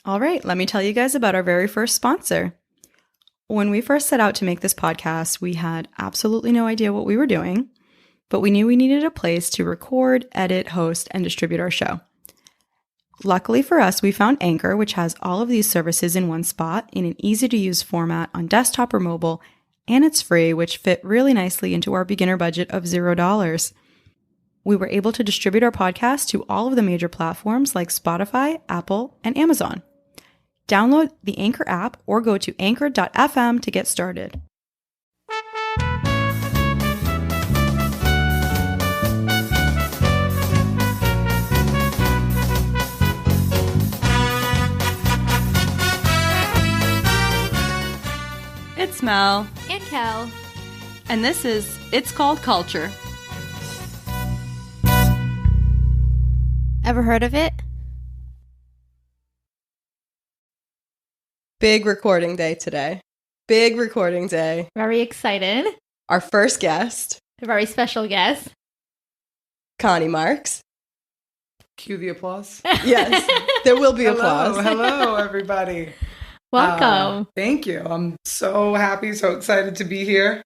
All right, let me tell you guys about our very first sponsor. When we first set out to make this podcast, we had absolutely no idea what we were doing, but we knew we needed a place to record, edit, host, and distribute our show. Luckily for us, we found Anchor, which has all of these services in one spot in an easy-to-use format on desktop or mobile, and it's free, which fit really nicely into our beginner budget of $0. We were able to distribute our podcast to all of the major platforms like Spotify, Apple, and Amazon. Download the Anchor app or go to anchor.fm to get started. It's Mel. And Kel. And this is It's Called Culture. Ever heard of it? Big recording day today. Big recording day. Very excited. Our first guest, A very special guest. Connie Marques. Cue the applause. Yes, there will be applause. Hello, everybody. Welcome. Thank you. I'm so happy, so excited to be here.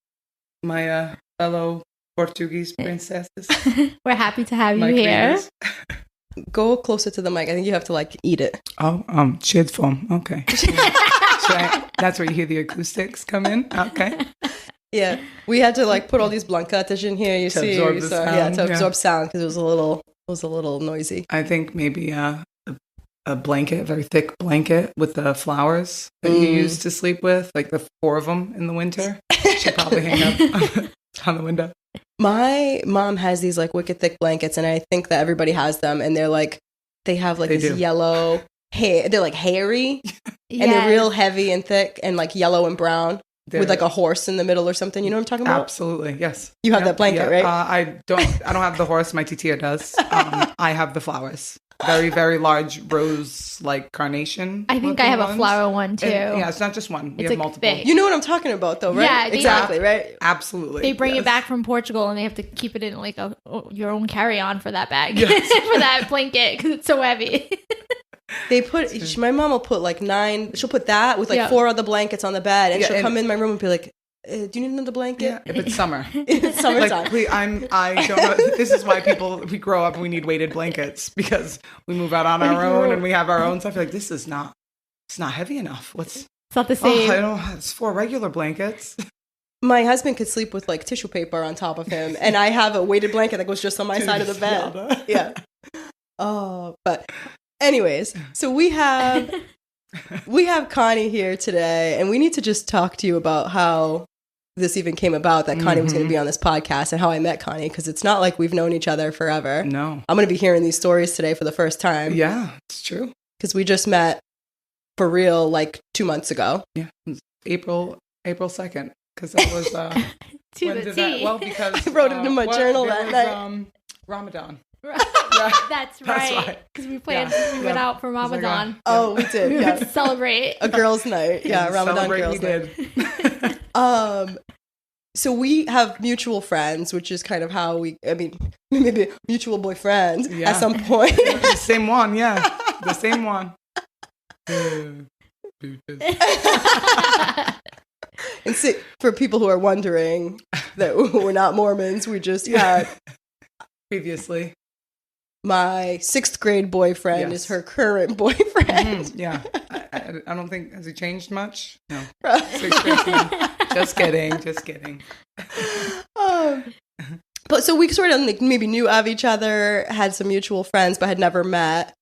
My fellow Portuguese princesses. We're happy to have you My here. queenies. Go closer to the mic. I think you have to eat it. Oh, shade foam. Okay. That's where you hear the acoustics come in. Okay. Yeah, we had to put all these blanketas in here. You To see, absorb you the saw- sound, yeah, to yeah. absorb sound because it was a little noisy. I think maybe a blanket, a very thick blanket with the flowers that you used to sleep with, like the 4 of them in the winter. Should probably hang up on the window. My mom has these wicked thick blankets, and I think that everybody has them, and they have They this do. yellow hair. They're hairy, and they're real heavy and thick, and yellow and brown with a horse in the middle or something. You know what I'm talking about? Absolutely, yes. You have that blanket, right? I don't have the horse. My titia does. I have the flowers. Very, very large rose, carnation. I think I have a flower one too. And, yeah, it's not just one. We It's have multiple. big. You know what I'm talking about, though, right? Yeah, exactly, right? Absolutely. They bring yes. it back from Portugal and they have to keep it in your own carry-on for that bag, Yes. for that blanket because it's so heavy. They put. My mom will put 9. She'll put that with 4 other blankets on the bed, and Yeah, she'll and- come in my room and be like, "Do you need another blanket?" Yeah, if it's summer. It's summertime. Please, I don't know. This is why we grow up and we need weighted blankets because we move out on our own and we have our own stuff. You're this is not. It's not heavy enough. It's not the same. I don't. It's 4 regular blankets. My husband could sleep with tissue paper on top of him, and I have a weighted blanket that goes just on my side of the bed. Yeah. Oh, but anyways, so we have Connie here today, and we need to just talk to you about how this even came about that Connie was going to be on this podcast and how I met Connie, because it's not like we've known each other forever. No. I'm going to be hearing these stories today for the first time. Yeah, it's true. Because we just met for real 2 months ago. Yeah, it was April 2nd, because that was To when the did T. that? Well, because I wrote it in my journal there that was, Ramadan. That's That's right. right. Because we planned, Yeah. we went out for It was like Ramadan. Oh, we did. We went to Yeah. celebrate. A girls' night. Yeah, Ramadan Celebrate girls' we night. did. So we have mutual friends, which is kind of how maybe mutual boyfriends Yeah. at some point. The same one, yeah. The same one. And for people who are wondering that we're not Mormons, we just had Previously. my 6th grade boyfriend Yes. is her current boyfriend. Yeah. I don't think, has he changed much? No. 6 grade. Just kidding. But so we sort of maybe knew of each other, had some mutual friends, but had never met.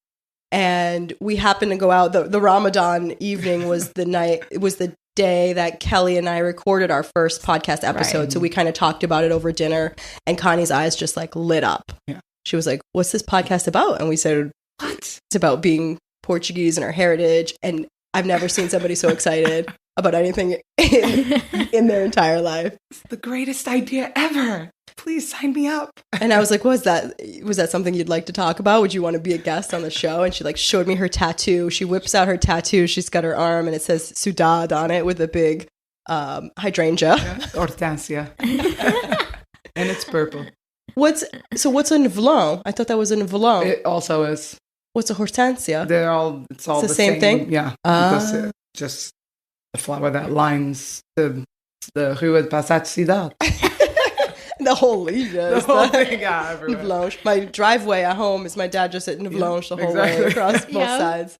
And we happened to go out. The Ramadan evening was the night. It was the day that Kelly and I recorded our first podcast episode. Right. So we kind of talked about it over dinner, and Connie's eyes just lit up. Yeah. She was like, "What's this podcast about?" And we said, "What? It's about being Portuguese and our heritage." And I've never seen somebody so excited about anything in their entire life. It's the greatest idea ever. Please sign me up. And I was like, was that something you'd like to talk about? Would you want to be a guest on the show? And she showed me her tattoo. She whips out her tattoo. She's got her arm and it says Ciudad on it with a big hydrangea. Yeah. Hortensia. And it's purple. What's a Nivellon? I thought that was a Nivellon. It also is. What's a hortensia? It's all It's the same thing? Yeah. Just the flower that lines the Rue de Passage Ciudad. The whole legion. The whole thing, yeah, everywhere. Blanche. My driveway at home is my dad just sitting Blanche the whole way across both sides.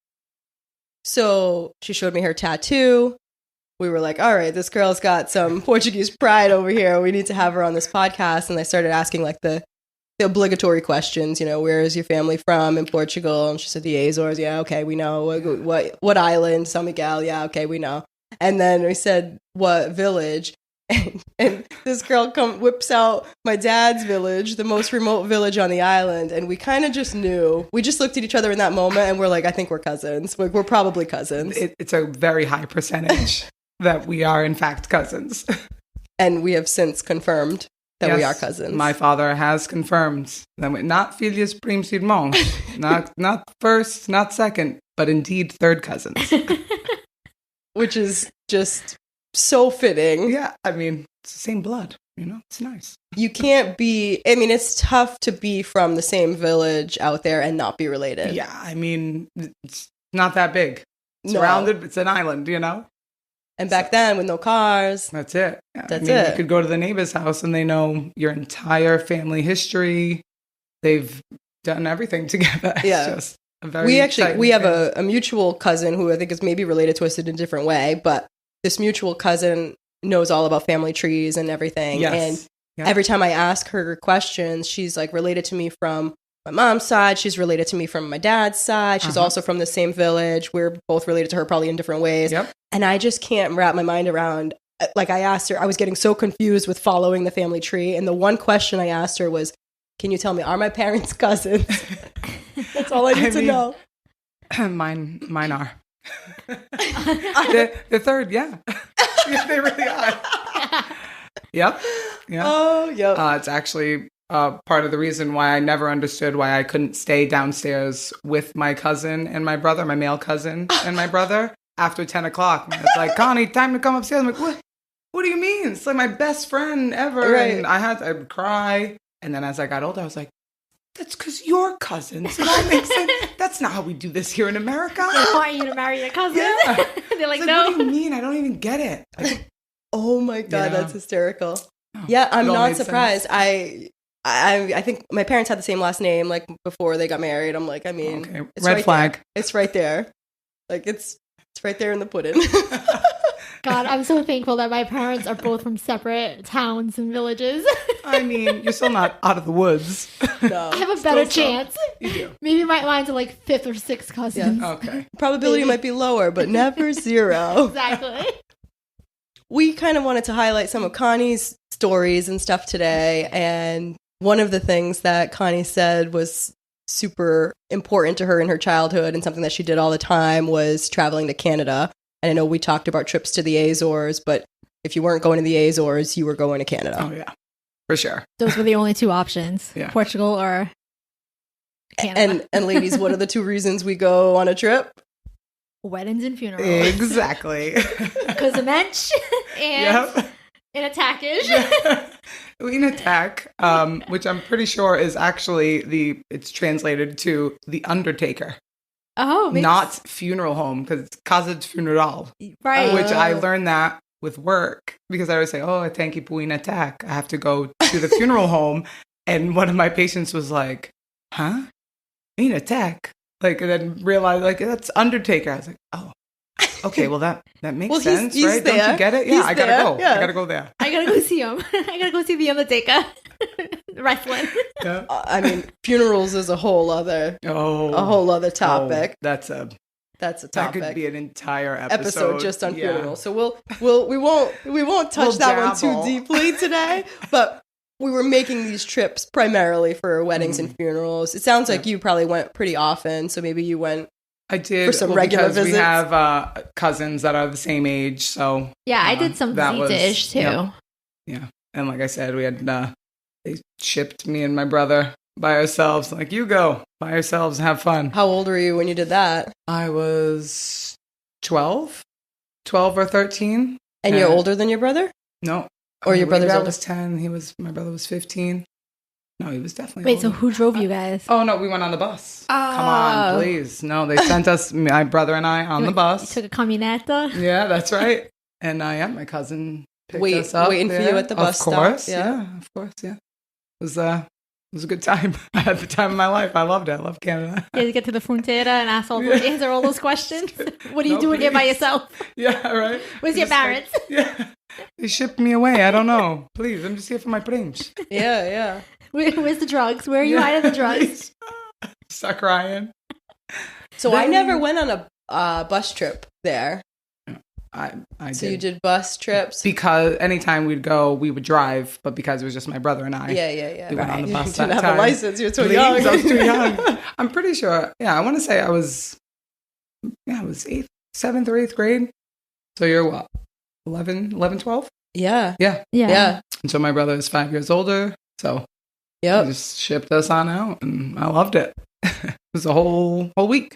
So she showed me her tattoo. We were like, all right, this girl's got some Portuguese pride over here. We need to have her on this podcast. And I started asking like the obligatory questions, you know, where is your family from in Portugal? And she said the Azores. Yeah, okay, we know. What island? San Miguel. Yeah, okay, we know. And then we said, what village? And this girl whips out my dad's village, the most remote village on the island. And we kind of just knew. We just looked at each other in that moment and we're like, I think we're cousins. We're probably cousins. It's a very high percentage that we are, in fact, cousins. And we have since confirmed that we are cousins. My father has confirmed that we're not filhos primos irmãos, not first, not second, but indeed third cousins. Which is just so fitting. Yeah, I mean, it's the same blood, you know, it's nice. You can't be, I mean, it's tough to be from the same village out there and not be related. Yeah, I mean, it's not that big. It's surrounded, it's an island, you know? And back then, with no cars. That's it. Yeah, That's it. You could go to the neighbor's house and they know your entire family history. They've done everything together. Yeah. It's just a very we have a mutual cousin who I think is maybe related to us in a different way, but this mutual cousin knows all about family trees and everything. Yes. And every time I ask her questions, she's like related to me from my mom's side. She's related to me from my dad's side. She's also from the same village. We're both related to her probably in different ways. Yep. And I just can't wrap my mind around, like I asked her, I was getting so confused with following the family tree. And the one question I asked her was, can you tell me, are my parents cousins? That's all I need to know. Mine are. the third, yeah. Yeah, they really are. Yep. Yeah. Oh, yep. It's actually part of the reason why I never understood why I couldn't stay downstairs with my cousin and my brother, my male cousin and my brother after 10 o'clock. It's like, Connie, time to come upstairs. I'm like, what do you mean? It's like my best friend ever. Right. And I would cry. And then as I got older, I was like, that's because you're cousins. It all makes sense. That's not how we do this here in America. They want you to marry your cousin. Yeah. They're like, It's no. what do you mean? I don't even get it. Like, Oh my God, that's hysterical. Oh, Yeah, I'm it all not made surprised. sense. I think my parents had the same last name like before they got married. I'm like, I mean, Okay. it's Red right flag. there. It's right there. Like it's right there in the pudding. God, I'm so thankful that my parents are both from separate towns and villages. I mean, you're still not out of the woods. No. I have a better Still chance. You do. Maybe mine's are like fifth or sixth cousins. Yeah. Okay. Probability might be lower, but never zero. Exactly. We kind of wanted to highlight some of Connie's stories and stuff today. And one of the things that Connie said was super important to her in her childhood and something that she did all the time was traveling to Canada. And I know we talked about trips to the Azores, but if you weren't going to the Azores, you were going to Canada. Oh, yeah. For sure. Those were the only two options. Yeah. Portugal or Canada. And ladies, what are the two reasons we go on a trip? Weddings and funerals. Exactly. Because of mensch and an attackage. Queen attack, which I'm pretty sure is actually it's translated to the undertaker, Oh, maybe. not funeral home, because it's casa de funeral, Right. which I learned that with work because I would say, oh, thank you, Queen attack. I have to go to the funeral home. And one of my patients was like, huh? Queen attack? Like, and then realized, like, that's undertaker. I was like, oh. Okay, well that makes sense, he's right? there. Don't you get it? Yeah, He's I gotta there. go. Yeah. I gotta go there. I gotta go see him. I gotta go see the Undertaker wrestling. Yeah. I mean, funerals is a whole other topic. That's a That's a that topic. could be an entire Episode just on Yeah. funerals. So we won't touch We'll that one dabble. too deeply today. But we were making these trips primarily for weddings and funerals. It sounds like you probably went pretty often. So maybe you went. I did For some regular because visits? We have cousins that are the same age, so Yeah, I did some that was- Z-ish too. yep. Yeah, and like I said, we had they shipped me and my brother by ourselves. Like, you go by yourselves, have fun. How old were you when you did that? I was 12 or 13. And you're older than your brother? No, Or your brother's I older? was 10. My brother was 15. No, he was definitely Wait, so older. who drove you guys? Oh, no, we went on the bus. Come on, please. No, they sent us, my brother and I, on the You bus. took a camioneta? Yeah, that's right. And my cousin picked us up. Waiting for you at the bus Of course, stop. Yeah. of course, yeah. It was a good time. I had the time of my life. I loved it. I love Canada. You had to get to the frontera and answer all those questions. What are you doing here by yourself? Yeah, right. Where's your parents? Yeah. They shipped me away. I don't know. Please, I'm just here for my prims. Yeah. Where's the drugs? Where are you hiding the drugs? Start crying. So I never went on a bus trip there. I did. So you did bus trips? Because anytime we'd go, we would drive. But because it was just my brother and I. Yeah. We went on the bus You that didn't have time. a license. You were too Please, young. I was too young. I'm pretty sure. Yeah, I want to say I was 7th or 8th grade. So you're what? 11, 12? Yeah. And so my brother is 5 years older. So he just shipped us on out and I loved it. It was a whole week.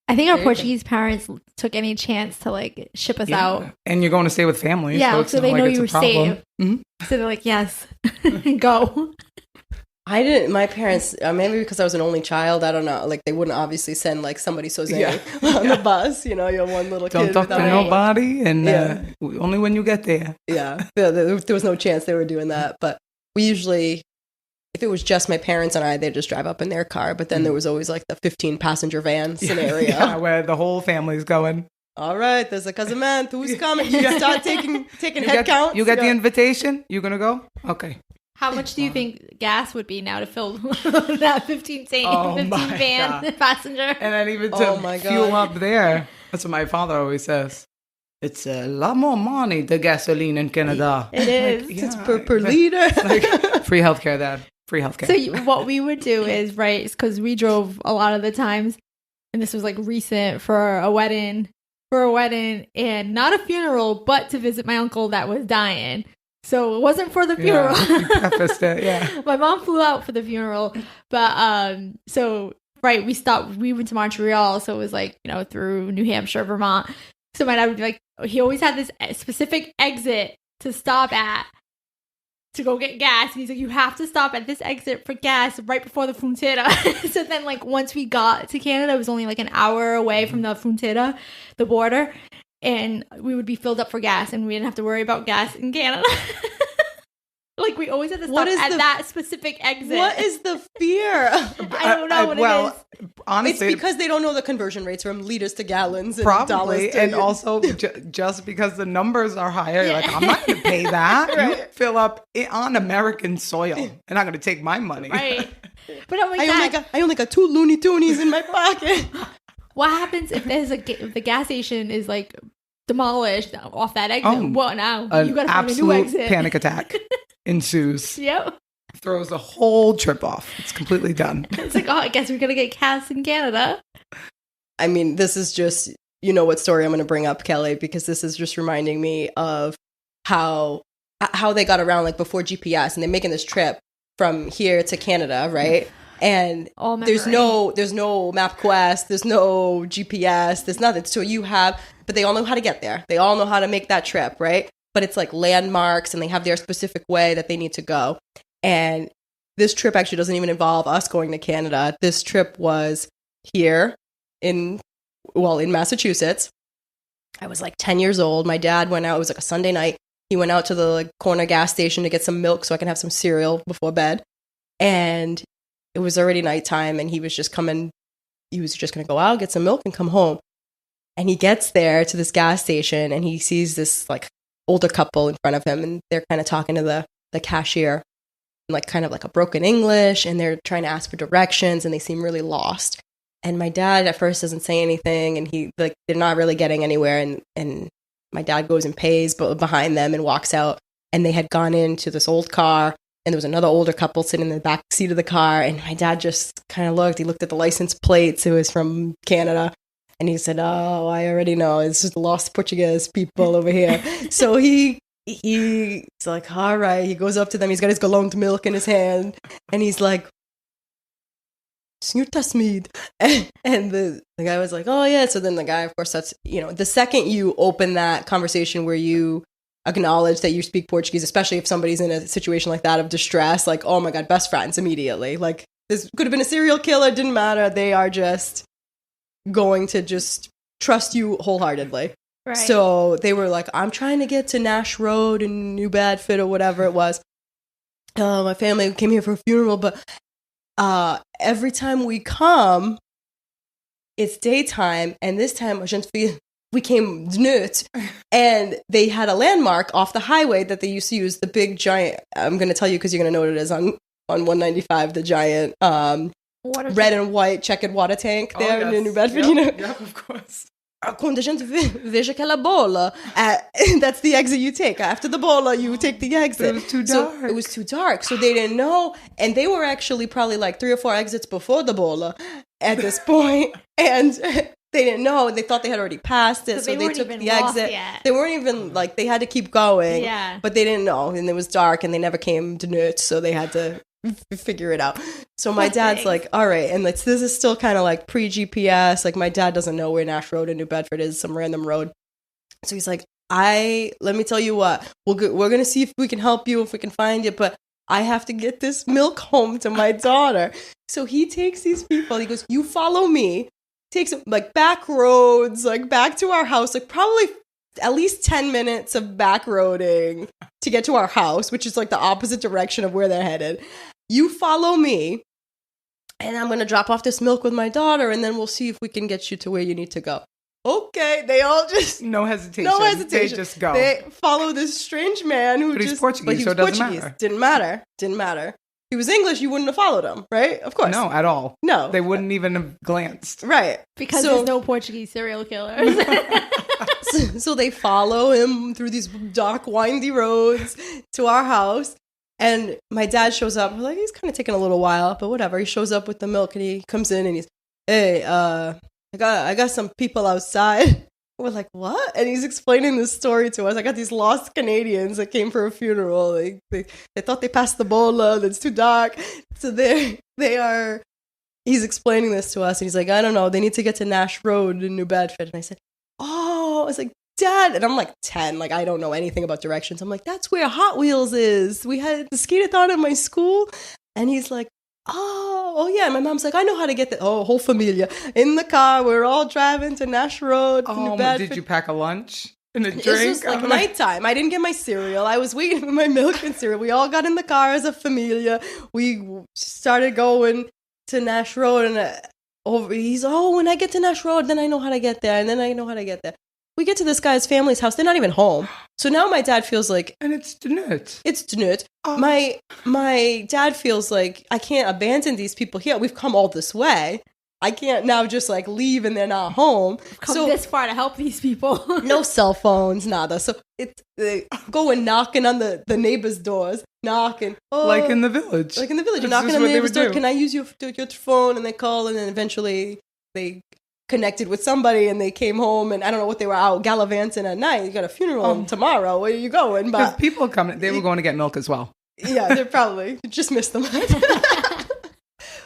I think our Portuguese parents took any chance to like ship us out. And you're going to stay with family. Yeah, it's so not they like know it's you a were problem. safe. Mm-hmm. So they're like, yes, go. I didn't. My parents, maybe because I was an only child, I don't know. Like they wouldn't obviously send like somebody on the bus. You know, you're one little Don't kid. talk to nobody, and only when you get there. Yeah, there was no chance they were doing that. But we usually, if it was just my parents and I, they'd just drive up in their car. But then there was always like the 15-passenger van scenario. Yeah, where the whole family's going. All right, there's a cousin man who's coming. You start taking head counts. You get the invitation. You gonna go? Okay. How much do you think gas would be now to fill that 15 van God. passenger? And then even to fuel up there. That's what my father always says. It's a lot more money, the gasoline in Canada. It is. It's per liter. Like, free healthcare, Dad. Free healthcare. So what we would do is, right, because we drove a lot of the times, and this was like recent for a wedding, and not a funeral, but to visit my uncle that was dying. So it wasn't for the funeral. Yeah, you prefaced it, yeah. My mom flew out for the funeral, but so right, we went to Montreal, so it was like, you know, through New Hampshire, Vermont. So my dad would be like, he always had this specific exit to stop at to go get gas. And he's like, you have to stop at this exit for gas right before the frontera. So then like once we got to Canada, it was only like an hour away from the frontera, the border. And we would be filled up for gas, and we didn't have to worry about gas in Canada. Like, we always had to stop at that specific exit. What is the fear? I don't know what it is. Honestly, it's because they don't know the conversion rates from liters to gallons and probably, dollars to... and also just because the numbers are higher, you're like, I'm not going to pay that. Right. You fill up on American soil. They're not going to take my money. Right. But I'm like, I only got 2 Looney Toonies in my pocket. What happens if if the gas station is like demolished off that exit? What now? You got to find a new exit. Panic attack ensues. Yep. Throws the whole trip off. It's completely done. It's like, I guess we're gonna get gas in Canada. I mean, this is just, you know what story I'm going to bring up, Kelly, because this is just reminding me of how they got around like before GPS, and they're making this trip from here to Canada, right? And there's no MapQuest, there's no GPS, there's nothing. So but they all know how to get there. They all know how to make that trip, right? But it's like landmarks, and they have their specific way that they need to go. And this trip actually doesn't even involve us going to Canada. This trip was here in Massachusetts. I was like 10 years old. My dad went out. It was like a Sunday night. He went out to the corner gas station to get some milk so I can have some cereal before bed. And it was already nighttime, and he was just going to go out, get some milk, and come home. And he gets there to this gas station, and he sees this like older couple in front of him, and they're kind of talking to the cashier in like kind of like a broken English, and they're trying to ask for directions, and they seem really lost. And my dad at first doesn't say anything, and they're not really getting anywhere. And my dad goes and pays behind them and walks out, and they had gone into this old car. And there was another older couple sitting in the back seat of the car. And my dad just kind of looked. He looked at the license plates. It was from Canada. And he said, oh, I already know. It's just lost Portuguese people over here. So he's like, all right. He goes up to them. He's got his gallon of milk in his hand. And he's like, Senhor Tasmid. And the guy was like, oh, yeah. So then the guy, of course, that's, the second you open that conversation where you acknowledge that you speak Portuguese, especially if somebody's in a situation like that of distress. Like, oh my God, best friends immediately. Like, this could have been a serial killer, didn't matter. They are just going to just trust you wholehearted. Right. So they were like, I'm trying to get to Nash Road in New Bedford or whatever it was. My family came here for a funeral, but every time we come, it's daytime, and this time we came nude, and they had a landmark off the highway that they used to use, the big giant, I'm going to tell you because you're going to know what it is, on 195, the giant red and white checkered water tank there in New Bedford, you know? Yep, of course. Quando a gente veja aquela bola, that's the exit you take. After the bola, you take the exit. It was too dark. So it was too dark, so they didn't know, and they were actually probably like 3 or 4 exits before the bola at this point, and they didn't know. They thought they had already passed it, so they took the exit. Yet. They weren't even like, they had to keep going, Yeah. but they didn't know, and it was dark, and they never came to Nut, so they had to figure it out. So my dad's like, all right, and this is still kind of like pre-GPS. Like, my dad doesn't know where Nash Road in New Bedford is, some random road. So he's like, let me tell you what, we're gonna see if we can help you, if we can find you, but I have to get this milk home to my daughter. So he takes these people, he goes, you follow me, takes them like back roads, like back to our house, like probably at least 10 minutes of back roading to get to our house, which is like the opposite direction of where they're headed. You follow me, and I'm going to drop off this milk with my daughter, and then we'll see if we can get you to where you need to go. Okay, they all just... No hesitation. They just go. They follow this strange man who but just... he's Portuguese, but he so was it doesn't Portuguese. matter. Didn't matter. If he was English, you wouldn't have followed him, right? Of course. No, at all. No. They wouldn't even have glanced. Right. Because there's no Portuguese serial killers. So they follow him through these dark, windy roads to our house. And my dad shows up. We're like, he's kind of taking a little while, but whatever. He shows up with the milk, and he comes in, and he's, hey, I got some people outside. We're like, what? And he's explaining this story to us. I got these lost Canadians that came for a funeral. They thought they passed the bola. It's too dark. So he's explaining this to us, and he's like, I don't know. They need to get to Nash Road in New Bedford. And I said, oh, I was like, Dad. And I'm like 10, like I don't know anything about directions. I'm like, that's where Hot Wheels is. We had the skate-a-thon at my school. And he's like, oh yeah. And my mom's like, I know how to get there. Oh, whole familia in the car. We're all driving to Nash Road. New Bedford. Did you pack a lunch and a drink? It was like nighttime. I didn't get my cereal. I was waiting for my milk and cereal. We all got in the car as a familia. We started going to Nash Road, and he's, when I get to Nash Road, then I know how to get there, and then I know how to get there. We get to this guy's family's house. They're not even home. So now my dad feels like... And it's Danut. It's Danut. Oh. My dad feels like, I can't abandon these people here. We've come all this way. I can't now just like leave and they're not home. Come this far to help these people. No cell phones, nada. So it's going knocking on the neighbors' doors. Knocking. Oh, like in the village. Like in the village. You're knocking on the neighbor's door. Can I use your phone? And they call, and then eventually they... connected with somebody, and they came home, and I don't know what they were out gallivanting at night. You got a funeral tomorrow. Where are you going? But people coming, they were going to get milk as well. Yeah, they're probably just missed them.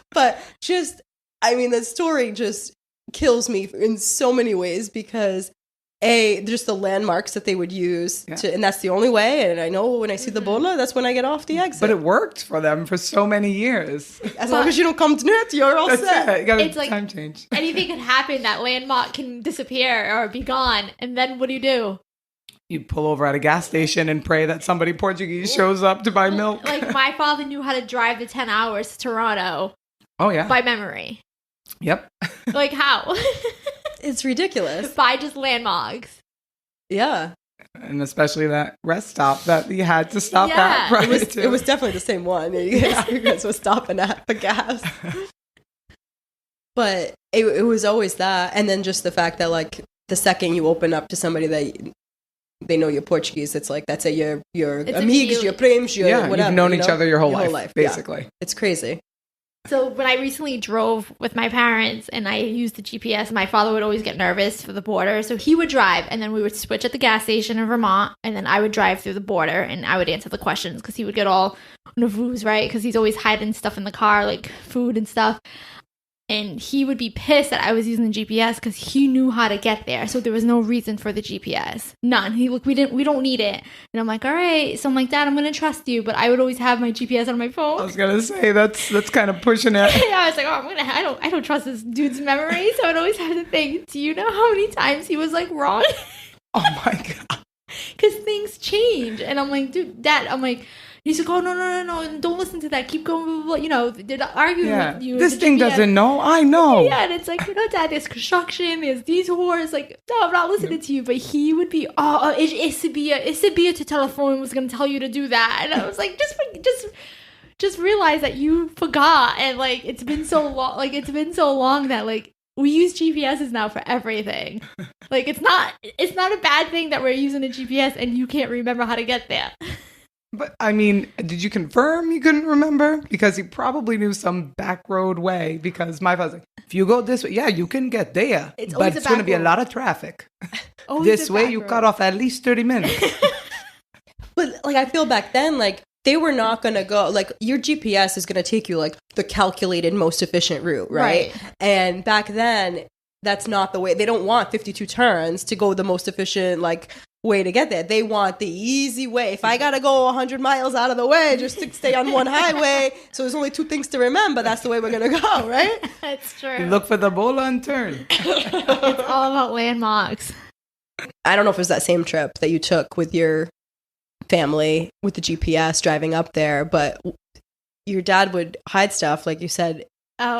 But the story just kills me in so many ways because just the landmarks that they would use and that's the only way. And I know when I see the bola, that's when I get off the exit. But it worked for them for so many years. As long as you don't come to it, you're all set. It. You got it's a like time change. Anything can happen. That landmark can disappear or be gone. And then what do? You pull over at a gas station and pray that somebody Portuguese shows up to buy milk. Like my father knew how to drive the 10 hours to Toronto. Oh, yeah. By memory. Yep. Like how? It's ridiculous. By just landmarks. Yeah. And especially that rest stop that you had to stop at. Right? It was definitely the same one. You guys were stopping at for gas. But it was always that. And then just the fact that, like, the second you open up to somebody that they know you're Portuguese, it's like, that's your amigos, your primos, your whatever. You've known each other your whole life, basically. Yeah. It's crazy. So when I recently drove with my parents and I used the GPS, my father would always get nervous for the border. So he would drive, and then we would switch at the gas station in Vermont, and then I would drive through the border, and I would answer the questions because he would get all nervous, right? Because he's always hiding stuff in the car, like food and stuff. And he would be pissed that I was using the GPS because he knew how to get there. So there was no reason for the GPS. None. We don't need it. And I'm like, all right. So I'm like, Dad, I'm going to trust you. But I would always have my GPS on my phone. I was going to say, that's kind of pushing it. Yeah, I was like, I don't trust this dude's memory. So I'd always have to think, do you know how many times he was like wrong? Oh my God. Because things change. And I'm like, dude, Dad, I'm like, he's like, oh, no, don't listen to that. Keep going, blah, blah, blah. You know, they're not arguing with you. This thing doesn't know. I know. Yeah, and it's like, Dad, there's construction, there's these whores. Like, no, I'm not listening to you. But he would be, it's to telephone was going to tell you to do that. And I was like, just realize that you forgot. And, like, it's been so long that, like, we use GPSs now for everything. Like, it's not a bad thing that we're using a GPS and you can't remember how to get there. But, I mean, did you confirm you couldn't remember? Because he probably knew some back road way. Because my father's like, if you go this way, yeah, you can get there. But it's going to be a lot of traffic. This way, you cut off at least 30 minutes. But, like, I feel back then, like, they were not going to go, like, your GPS is going to take you, like, the calculated most efficient route, right? And back then, that's not the way. They don't want 52 turns to go the most efficient, like, way to get there. They want the easy way. If I gotta go 100 miles out of the way just to stay on one highway, so there's only 2 things to remember, that's the way we're gonna go, right? That's true. You look for the bola and turn. It's all about landmarks. I don't know if it was that same trip that you took with your family with the GPS driving up there, but your dad would hide stuff, like you said,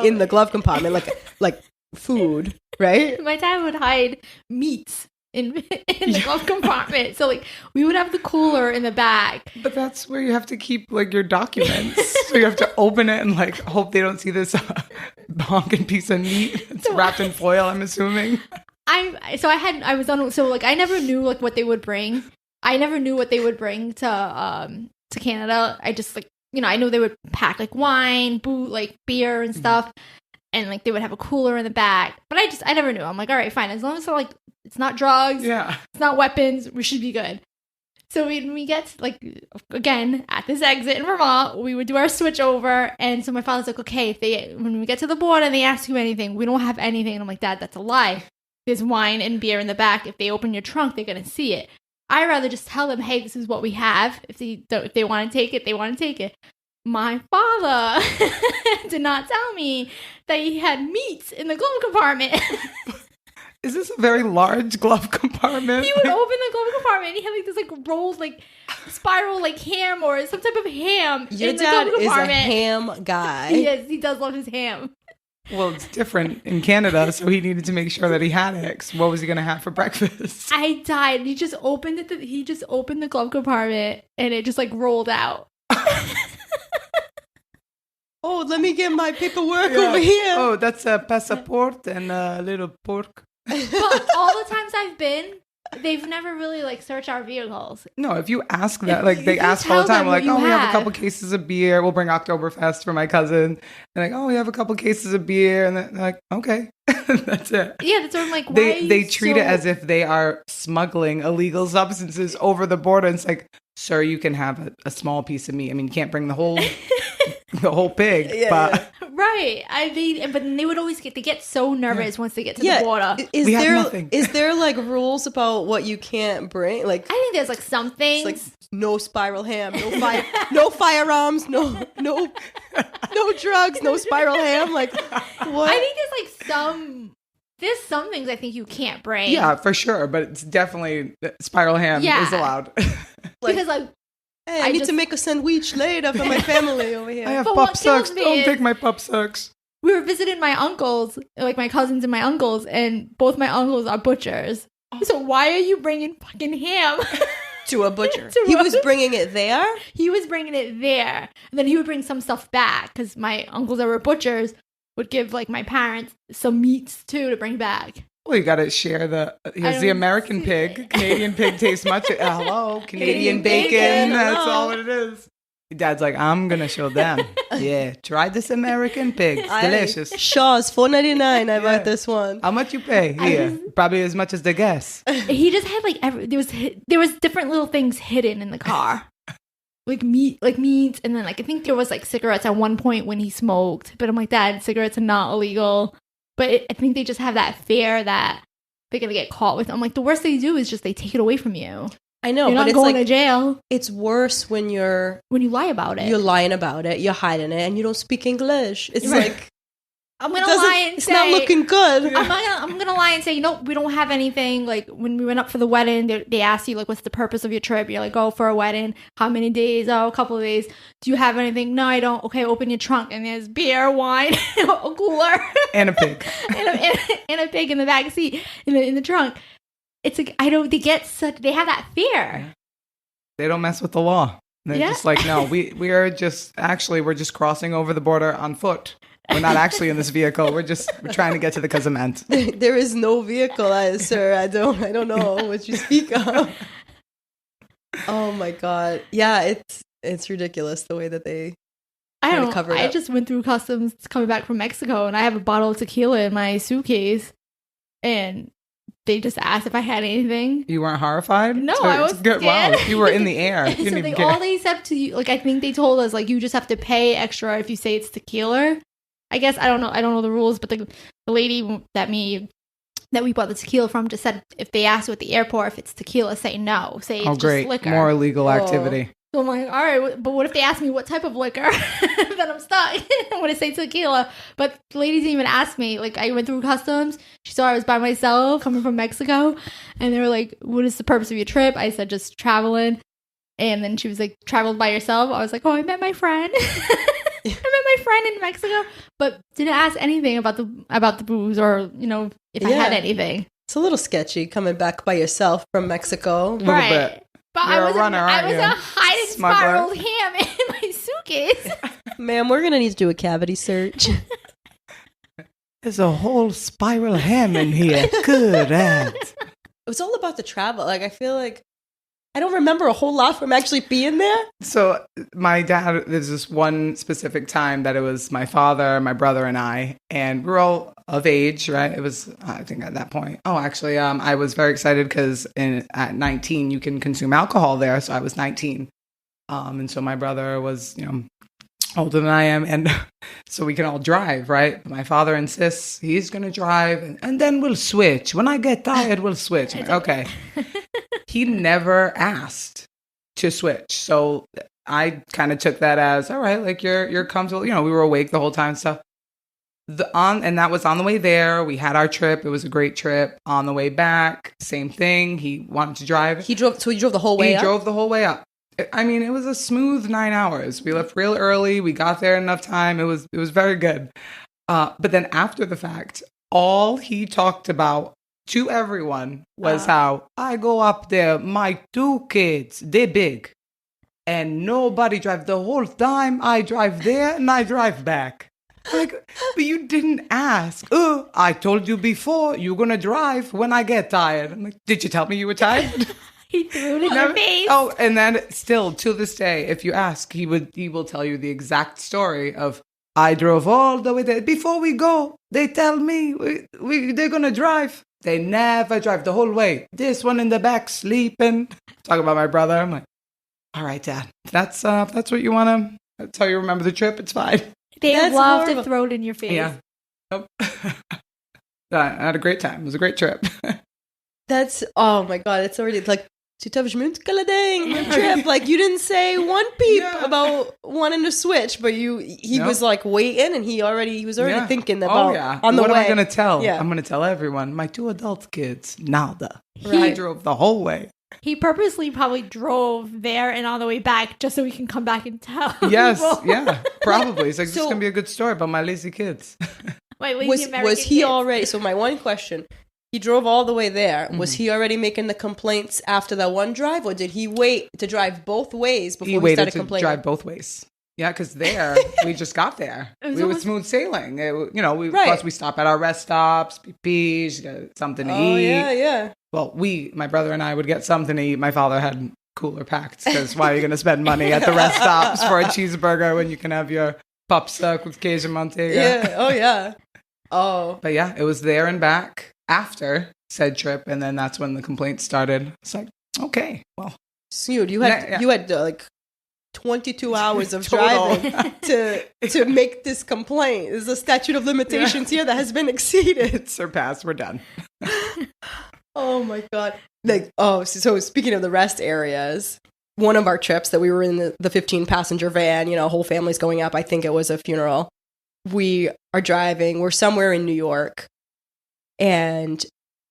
in the glove compartment, like food, right? My dad would hide meats in the glove compartment. So, like, we would have the cooler in the back. But that's where you have to keep, like, your documents. So you have to open it and, like, hope they don't see this honking piece of meat. It's wrapped in foil, I'm assuming. I never knew, like, what they would bring. I never knew what they would bring to Canada. I just, like, you know, I know they would pack, like, wine, like, beer and stuff. And, like, they would have a cooler in the back. But I never knew. I'm like, all right, fine. As long as, like, it's not drugs. Yeah. It's not weapons. We should be good. So when we get, like, again, at this exit in Vermont, we would do our switch over. And so my father's like, okay, when we get to the border and they ask you anything, we don't have anything. And I'm like, Dad, that's a lie. There's wine and beer in the back. If they open your trunk, they're going to see it. I'd rather just tell them, hey, this is what we have. If they want to take it, they want to take it. My father did not tell me that he had meats in the glove compartment. Is this a very large glove compartment? He would open the glove compartment and he had, like, this, like, rolled, like, spiral, like, ham or some type of ham Your in the glove compartment. Your dad is a ham guy. Yes, he does love his ham. Well, it's different in Canada, so he needed to make sure that he had it. What was he going to have for breakfast? I died. He just opened the glove compartment and it just, like, rolled out. Oh, let me get my paperwork over here. Oh, that's a passport and a little pork. But all the times I've been, they've never really, like, searched our vehicles. No, if you ask that, like, they ask all the time, like, oh, we have a couple cases of beer. We'll bring Oktoberfest for my cousin. And like, oh, we have a couple cases of beer. And they're like, okay, that's it. Yeah, that's what I'm like, they treat it as if they are smuggling illegal substances over the border. And it's like, sir, you can have a small piece of meat. I mean, you can't bring the whole pig. Yeah, but yeah. Right. But they would always get so nervous once they get to the border. Is there like rules about what you can't bring? Like, I think there's, like, some things. Like, no spiral ham, no firearms, no drugs, no spiral ham. Like, what? I think there's some things I think you can't bring. Yeah, for sure. But it's definitely spiral ham is allowed. Because, like, hey, I need to make a sandwich later for my family over here. I have pup sucks. Don't take my pup sucks. We were visiting my uncles, like my cousins and my uncles, and both my uncles are butchers. So why are you bringing fucking ham to a butcher? He was bringing it there? He was bringing it there. And then he would bring some stuff back because my uncles that were butchers would give, like, my parents some meats too to bring back. Well, you got to share here's the American pig. Canadian pig tastes much. Hello, Canadian bacon. That's all it is. Your dad's like, I'm going to show them. Yeah, try this American pig. It's delicious. Shaw's $4.99. I bought this one. How much you pay? Here, probably as much as the gas. He just had, like, there was different little things hidden in the car. like meat, and then like I think there was like cigarettes at one point when he smoked. But I'm like, Dad, cigarettes are not illegal. But I think they just have that fear that they're gonna get caught with. I'm like, the worst they do is just they take it away from you. I know, You're but not it's going like to jail it's worse when you lie about it. You're lying about it. You're hiding it, and you don't speak English. It's like I'm gonna lie and it's say not looking good. I'm gonna lie and say, we don't have anything. Like when we went up for the wedding, they asked you like, what's the purpose of your trip? You're like, oh, for a wedding. How many days? Oh, a couple of days. Do you have anything? No, I don't. Okay, open your trunk, and there's beer, wine, a cooler, and a pig, and a pig in the back seat in the trunk. It's like they have that fear. They don't mess with the law. They're just like, no, we're just crossing over the border on foot. We're not actually in this vehicle. We're trying to get to the casament. There is no vehicle, sir. I don't know what you speak of. Oh my God. Yeah, it's ridiculous the way that they cover it up. I just went through customs coming back from Mexico, and I have a bottle of tequila in my suitcase, and they just asked if I had anything. You weren't horrified? No, I was scared. Wow, you were in the air. You didn't even care. All they said to you, like I think they told us, like you just have to pay extra if you say it's tequila. I guess I don't know the rules, but the lady that we bought the tequila from just said if they ask you at the airport if it's tequila, say no. Say it's just liquor. More illegal activity. So I'm like, all right, but what if they ask me what type of liquor? Then I'm stuck. I'm going to say tequila. But the lady didn't even ask me. Like, I went through customs. She saw I was by myself coming from Mexico. And they were like, what is the purpose of your trip? I said, just traveling. And then she was like, traveled by yourself? I was like, oh, I met my friend. I met my friend in Mexico. But didn't ask anything about the booze or, if I had anything. It's a little sketchy coming back by yourself from Mexico. A little bit. But I was a hiding spiraled ham in my suitcase. Ma'am, we're going to need to do a cavity search. There's a whole spiral ham in here. Good at. It was all about the travel. Like, I feel like I don't remember a whole lot from actually being there. So my dad, there's this one specific time that it was my father, my brother, and I, and we're all of age, right? It was, I think at that point. Oh, actually, I was very excited because at 19, you can consume alcohol there. So I was 19. And so my brother was, older than I am. And so we can all drive, right? My father insists he's going to drive and then we'll switch. When I get tired, we'll switch. Like, okay. He never asked to switch. So I kind of took that as, all right, like you're comfortable. We were awake the whole time and stuff. And that was on the way there. We had our trip. It was a great trip. On the way back, same thing. He wanted to drive. He drove the whole way up? He drove the whole way up. I mean, it was a smooth 9 hours. We left real early. We got there enough time. It was very good. But then after the fact, all he talked about to everyone was how I go up there, my 2 kids, they're big. And nobody drive. The whole time I drive there and I drive back. Like, but you didn't ask. I told you before you're going to drive when I get tired. I'm like, did you tell me you were tired? He threw it in your face. Oh, and then still to this day, if you ask, he will tell you the exact story of I drove all the way there. Before we go, they tell me they're going to drive. They never drive the whole way. This one in the back sleeping. Talk about my brother. I'm like, all right, Dad, that's what you want to, that's how you remember the trip. It's fine. They love to throw it in your face. Yeah. Nope. I had a great time. It was a great trip. That's, oh my God, it's already like, trip. Like, you didn't say one peep about wanting to switch, but he was like waiting, and he was already thinking about on the way. What am I going to tell? Yeah. I'm going to tell everyone. My 2 adult kids, nada. Right. He drove the whole way. He purposely probably drove there and on the way back just so we can come back and tell. Yes, people. Yeah, probably. It's like, this is going to be a good story about my lazy kids. Wait, was he already, so my one question, he drove all the way there. Mm-hmm. Was he already making the complaints after that one drive, or did he wait to drive both ways before he started complaining? He waited to drive both ways. Yeah, because there, we just got there. We were smooth sailing. Plus we stop at our rest stops, PPs, get something to eat. Yeah. Well, my brother and I would get something to eat. My father had cooler packs, because why are you going to spend money at the rest stops for a cheeseburger when you can have your pop suck with Cajun Montego? Yeah, oh yeah. Oh. But yeah, it was there and back after said trip, and then that's when the complaints started. It's like, okay, well. So you had like 22 hours of Total. driving to make this complaint. There's a statute of limitations here that has been exceeded. It's surpassed. We're done. Oh my God. So speaking of the rest areas, one of our trips that we were in the 15 passenger van, whole family's going up. I think it was a funeral. We are driving. We're somewhere in New York, and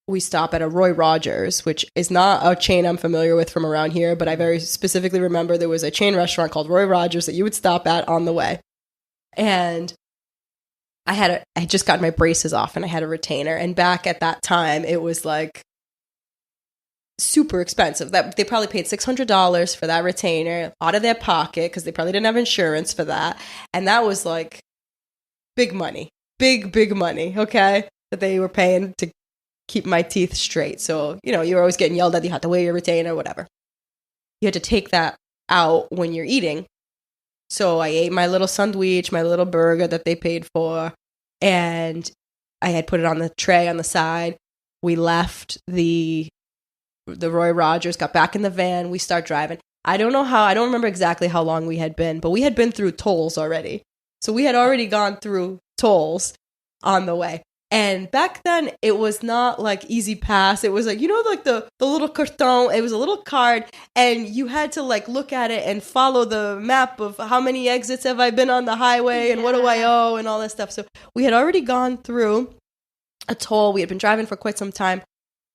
we stop at a Roy Rogers, which is not a chain I'm familiar with from around here, but I very specifically remember there was a chain restaurant called Roy Rogers that you would stop at on the way. And I had just gotten my braces off, and I had a retainer. And back at that time, it was like super expensive. That they probably paid $600 for that retainer out of their pocket because they probably didn't have insurance for that. And that was like big money, big money, okay, that they were paying to keep my teeth straight. So, you're always getting yelled at. You have to wear your retainer, whatever. You had to take that out when you're eating. So I ate my little sandwich, my little burger that they paid for, and I had put it on the tray on the side. We left the Roy Rogers, got back in the van. We start driving. I don't remember exactly how long we had been, but we had been through tolls already. So we had already gone through tolls on the way. And back then, it was not like Easy Pass. It was like, like the little carton. It was a little card, and you had to like look at it and follow the map of how many exits have I been on the highway and what do I owe and all that stuff. So we had already gone through a toll. We had been driving for quite some time,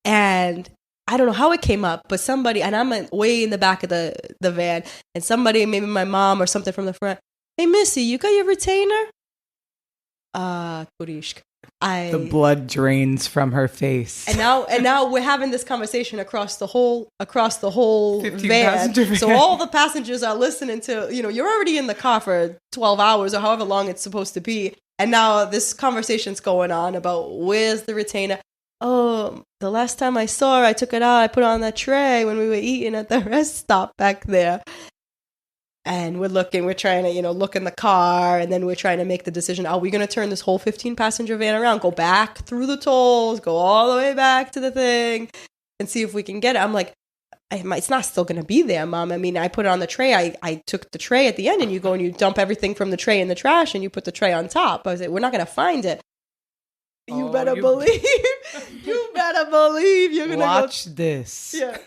and I don't know how it came up, but somebody, and I'm way in the back of the van, and somebody, maybe my mom or something from the front, "Hey, Missy, you got your retainer?" Kurishk. The blood drains from her face. And now we're having this conversation across the whole 15 van. passenger van. So all the passengers are listening to, you're already in the car for 12 hours or however long it's supposed to be. And now this conversation's going on about where's the retainer. Oh, the last time I saw her, I took it out. I put it on that tray when we were eating at the rest stop back there. And we're trying to, look in the car, and then we're trying to make the decision, are we going to turn this whole 15 passenger van around, go back through the tolls, go all the way back to the thing and see if we can get it? I'm like, it's not still going to be there, Mom. I mean, I put it on the tray. I took the tray at the end, and you go and you dump everything from the tray in the trash, and you put the tray on top. I was like, we're not going to find it. You better believe you're going to watch this. Yeah.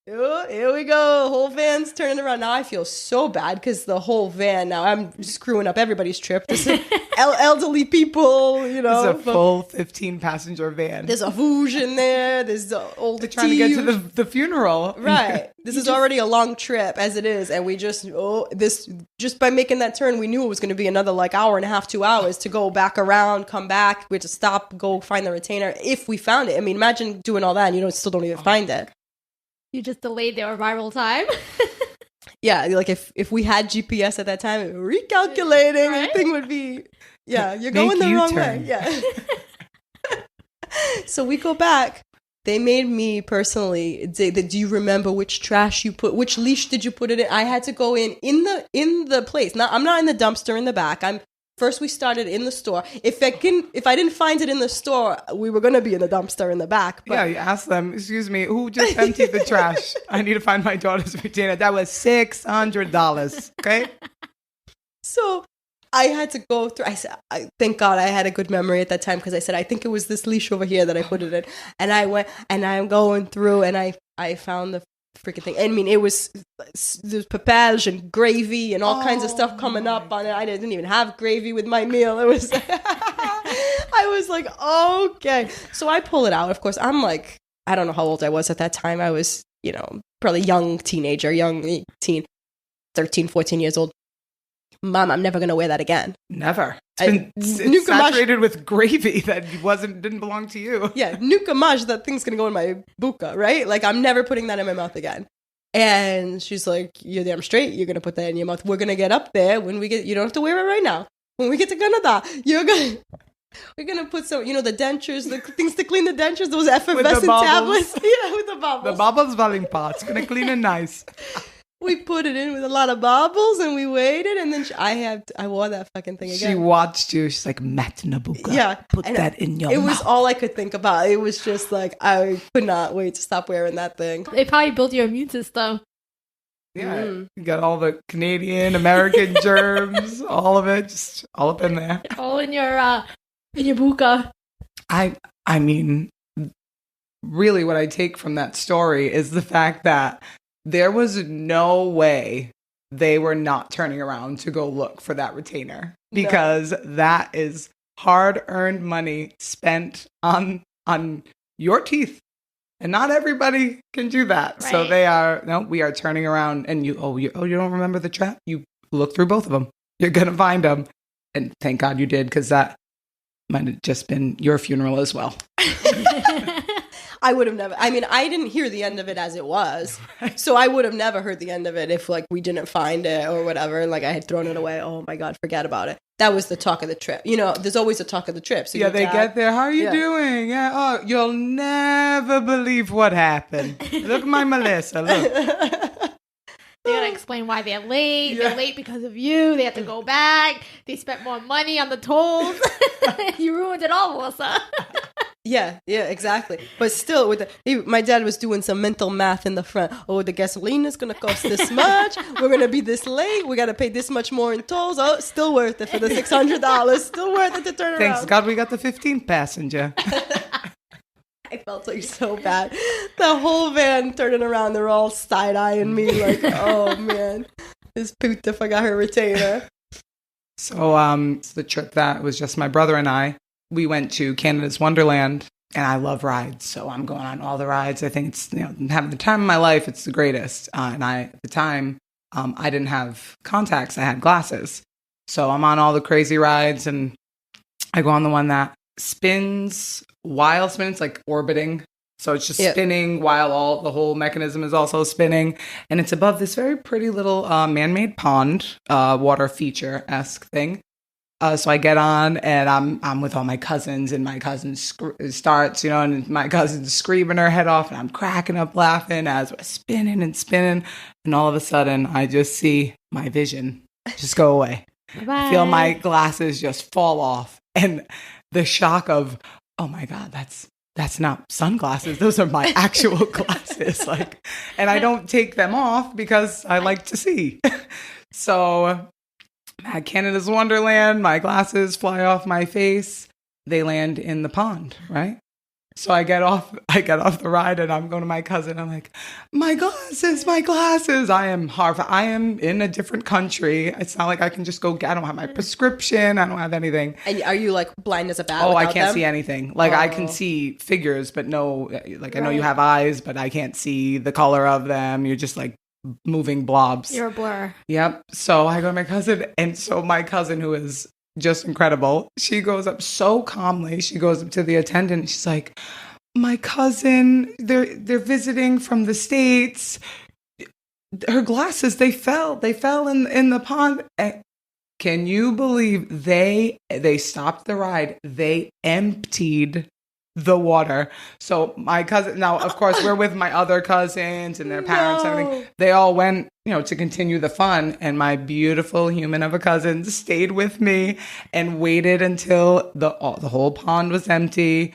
Oh, here we go. Whole van's turning around. Now I feel so bad because the whole van, now I'm screwing up everybody's trip. This is elderly people, It's a full 15 passenger van. There's a Vouge in there. There's the old They're trying to get to the funeral. Right. This is already a long trip as it is. And we just by making that turn, we knew it was going to be another like hour and a half, 2 hours to go back around, come back. We had to stop, go find the retainer if we found it. I mean, imagine doing all that and you still don't even find it. You just delayed their arrival time. Yeah, like if we had GPS at that time, recalculating, Right? everything would be, you're going the wrong way. Yeah. So we go back. They made me personally say that, do you remember which trash you put, which leash did you put it in? I had to go in the place. Now, I'm not in the dumpster in the back. First, we started in the store. If I didn't find it in the store, we were going to be in the dumpster in the back. But yeah, you ask them, excuse me, who just emptied the trash? I need to find my daughter's retainer. That was $600, okay? So I had to go through. I said, thank God I had a good memory at that time because I said, I think it was this leash over here that I put it in. And I went, and I'm going through, and I found the freaking thing. I mean, it was there's papage and gravy and all kinds of stuff coming up on it. I didn't even have gravy with my meal. It was I was like, okay. So I pull it out. Of course, I'm like, I don't know how old I was at that time. I was, probably young teen, 13, 14 years old. Mom, I'm never going to wear that again. Never. It's saturated with gravy that didn't belong to you. Yeah, nukamaj, that thing's going to go in my buka, right? Like, I'm never putting that in my mouth again. And she's like, you're damn straight. You're going to put that in your mouth. We're going to get up there when we get, you don't have to wear it right now. When we get to Canada, we're going to put some, the dentures, the things to clean the dentures, those effervescent tablets. Yeah, with the bubbles. The bubbles falling pots. Going to clean it nice. We put it in with a lot of bubbles and we waited, and then I wore that fucking thing again. She watched you. She's like, Mat Nabuka, yeah, put that in your mouth. It was all I could think about. It was just like, I could not wait to stop wearing that thing. It probably built your immune system. Yeah, you got all the Canadian, American germs, all of it, just all up in there. All in your buka. I mean, really what I take from that story is the fact that there was no way they were not turning around to go look for that retainer, because that is hard-earned money spent on your teeth. And not everybody can do that. Right. So we are turning around, and you don't remember the trap? You look through both of them. You're going to find them. And thank God you did, because that might have just been your funeral as well. I would have never, I mean, I didn't hear the end of it as it was. So I would have never heard the end of it if like we didn't find it or whatever. And like I had thrown it away. Oh my God, forget about it. That was the talk of the trip. You know, there's always a talk of the trip. So yeah, they get there. How are you doing? Yeah. Oh, you'll never believe what happened. Look at my Melissa. Look. They gotta explain why they're late. Yeah. They're late because of you. They have to go back. They spent more money on the tolls. You ruined it all, Melissa. Yeah, exactly. But still, my dad was doing some mental math in the front. Oh, the gasoline is going to cost this much. We're going to be this late. We got to pay this much more in tolls. Oh, still worth it for the $600. Still worth it to turn around. Thanks God we got the 15th passenger. I felt like so bad. The whole van turning around, they're all side-eyeing me like, oh, man. This puta forgot her retainer. So the trip that was just my brother and I. We went to Canada's Wonderland, and I love rides, so I'm going on all the rides. I think it's, having the time of my life, it's the greatest. And at the time, I didn't have contacts. I had glasses. So I'm on all the crazy rides, and I go on the one that spins while spinning. It's like orbiting. So it's just spinning while the whole mechanism is also spinning. And it's above this very pretty little man-made pond, water feature-esque thing. So I get on, and I'm with all my cousins, and my cousin starts, and my cousin's screaming her head off, and I'm cracking up laughing as we're spinning and spinning. And all of a sudden, I just see my vision just go away. Bye. I feel my glasses just fall off, and the shock of, oh my God, that's not sunglasses. Those are my actual glasses. And I don't take them off because I like to see. So at Canada's Wonderland, my glasses fly off my face. They land in the pond, right? So I get off the ride, and I'm going to my cousin. I'm like, my glasses. I am horrified. I am in a different country. It's not like I can just go. I don't have my prescription. I don't have anything. And are you like blind as a bat? Oh, I can't see anything. I can see figures, but no, I know you have eyes, but I can't see the color of them. You're just like moving blobs. You're a blur. Yep. So I go to my cousin, and so my cousin, who is just incredible, she goes up so calmly. She goes up to the attendant, and she's like, my cousin, they're visiting from the States. Her glasses, they fell in the pond. And can you believe they stopped the ride? They emptied the water. So my cousin, now of course we're with my other cousins and their parents and everything. They all went, to continue the fun, and my beautiful human of a cousin stayed with me and waited until the whole pond was empty,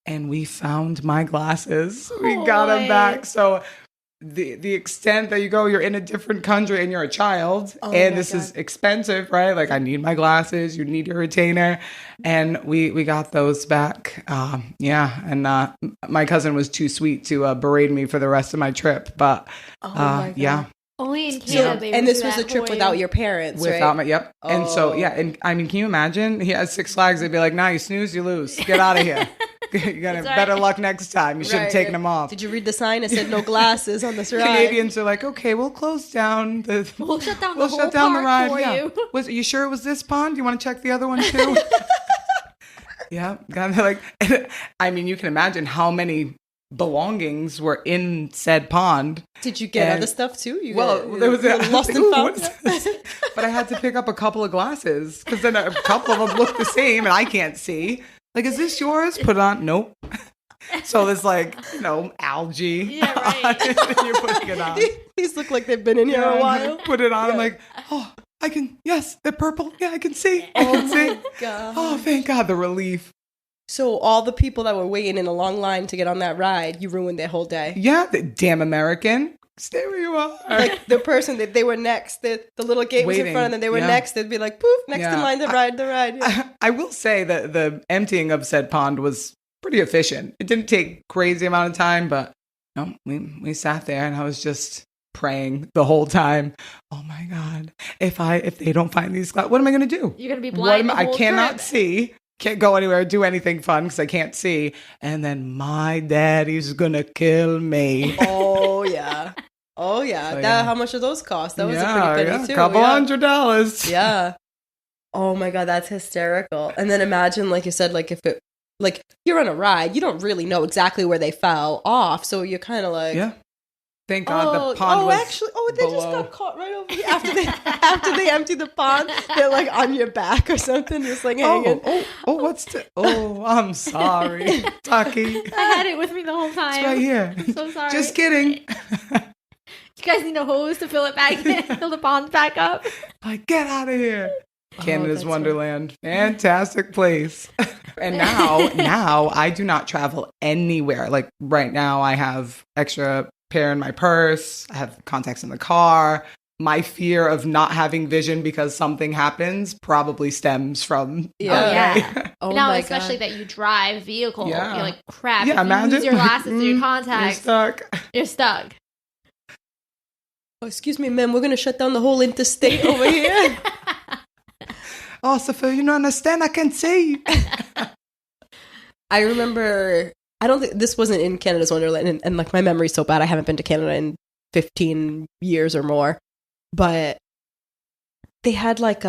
and we found my glasses. We got them back. So the extent that you're in a different country and you're a child, and this is expensive, right? Like, I need my glasses, you need your retainer, and we got those back. And my cousin was too sweet to berate me for the rest of my trip, but yeah. Only in Canada. And this was a trip without your parents, without right? Yep. Oh. And so, and I mean, can you imagine? He has Six Flags. They'd be like, nah, you snooze, you lose. Get out of here. You got better luck next time. You should have taken them off. Did you read the sign? It said no glasses on this ride. Canadians are like, okay, we'll close down. We'll shut down the whole park for you. Was you sure it was this pond? You want to check the other one too? Yeah. I mean, you can imagine how many belongings were in said pond. Did you get other stuff too? There was lost and found. But I had to pick up a couple of glasses because then a couple of them look the same and I can't see. Like, is this yours? Put it on. Nope. So there's algae. Yeah, right. You're putting it on. These look like they've been in here a while. Put it on. Yeah. I'm like, oh, I can. Yes, they're purple. Yeah, I can see. Oh my God. Oh, thank God, the relief. So all the people that were waiting in a long line to get on that ride, you ruined their whole day. Yeah, the damn American. Stay where you are. Like the person that they were next, the little gate was in Waiting. front, and then they were Yeah. next. They'd be like, poof, next Yeah. in line, the ride. Yeah. I will say that the emptying of said pond was pretty efficient. It didn't take crazy amount of time, but no, we sat there and I was just praying the whole time. Oh my God, if they don't find these clouds, what am I going to do? You're gonna be blind. I the whole cannot trip. see. Can't go anywhere, do anything fun because I can't see. And then my daddy's gonna kill me. Oh yeah. So, How much do those cost? That was a Yeah, pretty penny too. a couple $100. Yeah. Oh my God, that's hysterical. And then imagine, like you said, like if it, like you're on a ride, you don't really know exactly where they fell off, so you're kind of like, Yeah. Thank God the pond was they just below. got caught right over here after they empty the pond. They're like on your back or something, just like hanging. I'm sorry, Taki. I had it with me the whole time. It's right here. I'm so sorry. Just kidding. You guys need a hose to fill it back in, fill the ponds back up. Like, get out of here. Canada's that's Wonderland. Fantastic place. And now I do not travel anywhere. Like right now I have extra pair in my purse. I have contacts in the car. My fear of not having vision because something happens probably stems from Yeah. Oh now, my especially God. that you drive a vehicle. Yeah. You're like, crap. Yeah, if you imagine. lose your glasses or your You're contacts, stuck. you're stuck. Oh, excuse me, ma'am, we're gonna shut down the whole interstate over here. Oh, Sophia, you don't understand? I can see. I remember, I don't think this wasn't in Canada's Wonderland, and like my memory's so bad. I haven't been to Canada in 15 years or more, but they had like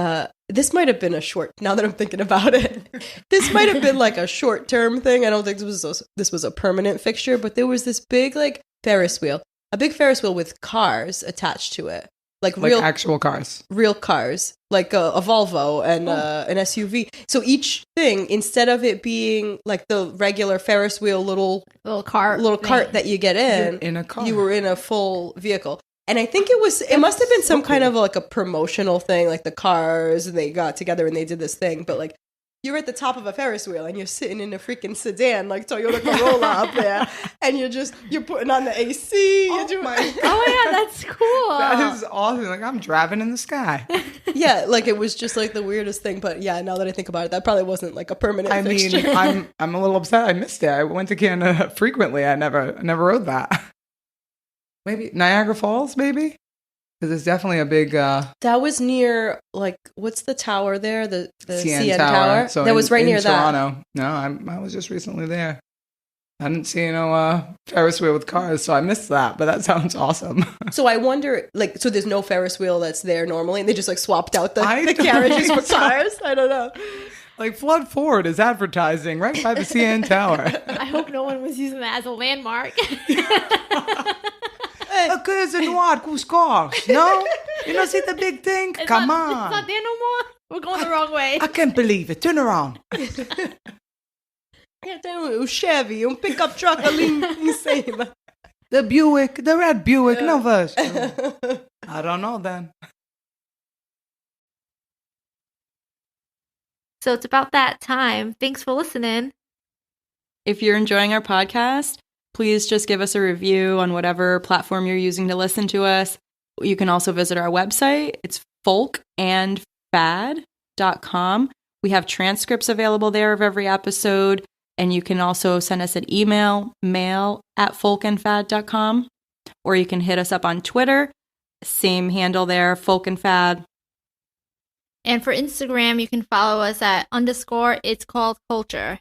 this might have been a short, now that I'm thinking about it, this might have been like a short term thing. I don't think this was a permanent fixture, but there was this big like Ferris wheel, a big Ferris wheel with cars attached to it. Like Actual cars. Real cars, like a Volvo and an SUV. So each thing, instead of it being like the regular Ferris wheel little cart that you get You're in a car. you were in a full vehicle. And I think it must have been some kind of like a promotional thing, like the cars, and they got together and they did this thing. But like, you're at the top of a Ferris wheel and you're sitting in a freaking sedan like Toyota Corolla up there, and you're putting on the AC. Oh my God. Oh my God, that's cool. That is awesome. Like, I'm driving in the sky. Yeah, like it was just like the weirdest thing. But yeah, now that I think about it, that probably wasn't like a permanent I mean, fixture. I'm a little upset. I missed it. I went to Canada frequently. I never rode that. Maybe Niagara Falls, maybe? Because it's definitely a big That was near, like, what's the tower there? The CN CN Tower? So that was right near Toronto. No, I was just recently there. I didn't see Ferris wheel with cars, so I missed that. But that sounds awesome. that. So I wonder, like, so there's no Ferris wheel that's there normally, and they just, like, swapped out the I carriages don't for think so. cars? I don't know. Like Flood Ford is advertising right by the CN Tower. I hope no one was using that as a landmark. Okay, it's a noir cars. No? You don't see the big thing? Come on. It's not there no more. We're going the wrong way. I can't believe it. Turn around. Yeah, tem Chevy, pickup truck ali em cima. The red Buick, no version. I don't know then. So it's about that time. Thanks for listening. If you're enjoying our podcast, please just give us a review on whatever platform you're using to listen to us. You can also visit our website. It's folkandfad.com. We have transcripts available there of every episode. And you can also send us an email, mail@folkandfad.com. Or you can hit us up on Twitter. Same handle there, folkandfad. And for Instagram, you can follow us at _It's Called Culture.